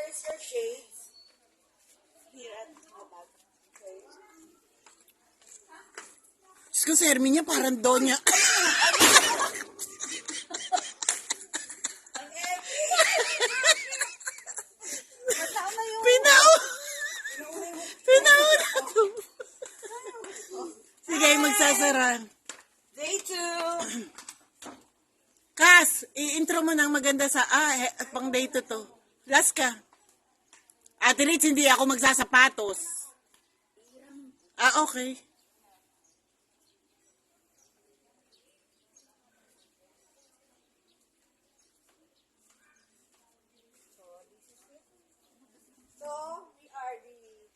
Where's your shades? Here at the bag. Okay. Diyos ko, Sir niya parang Donya. Matao na yung... Pinaw na to. Sige, magsasara. Day 2. Kas, i-intro mo ng maganda sa, pang day 2 to. Last ka. Ate Ritz, hindi ako magsasapatos. Okay. So, we are the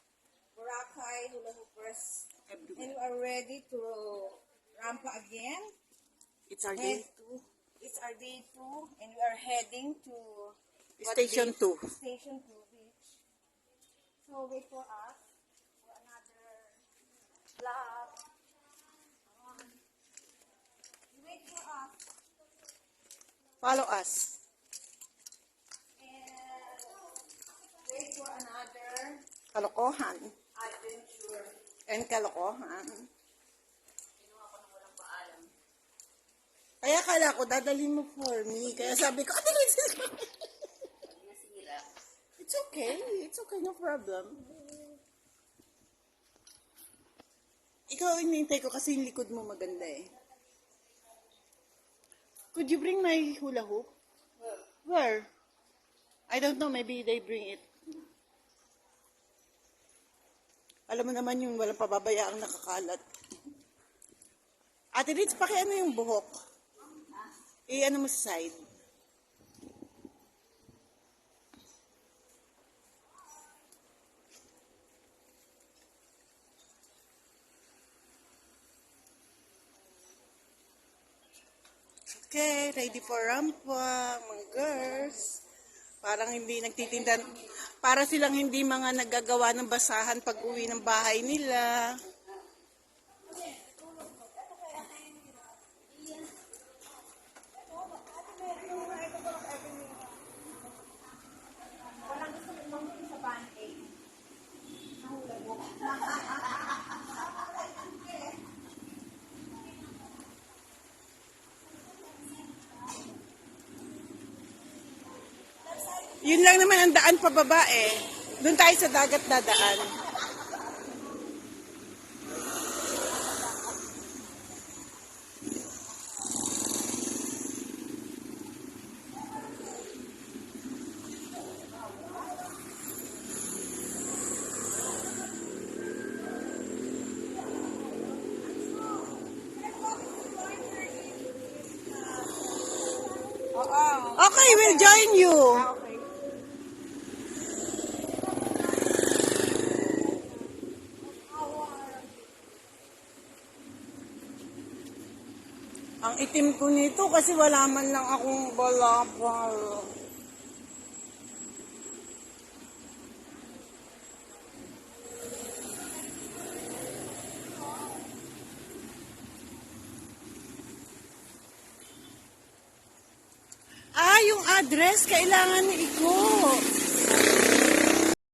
Boracay Hula Hoopers. And we are ready to rampa again. It's our day. It's our day 2. And we are heading to... Station 2. Station 2 beach. So, wait for us for another vlog. Wait for us. Follow us. And wait for another Kalokohan. adventure. And kalokohan. Kaya kala ko, dadalhin mo for me. Kaya sabi ko, Ate Ritz. It's okay. It's okay. No problem. Ikaw inintay ko kasi yung likod mo maganda eh. Could you bring my hula hoop? Where? I don't know. Maybe they bring it. Alam mo naman yung walang pababayaang nakakalat. Ate Ritz, pakiano yung buhok? Ano mo sa side? Okay, ready for rampa, mga girls. Parang hindi nagtitinda, para silang hindi mga naggagawa ng basahan pag uwi ng bahay nila. Walang gusto mong sa pancake. Nahulog mo. Yun lang naman ang daan pababa eh. Doon tayo sa dagat dadaan. Okay, we'll join you. Okay. Ang itim ko nito kasi wala man lang akong balabal. Yung address kailangan iko.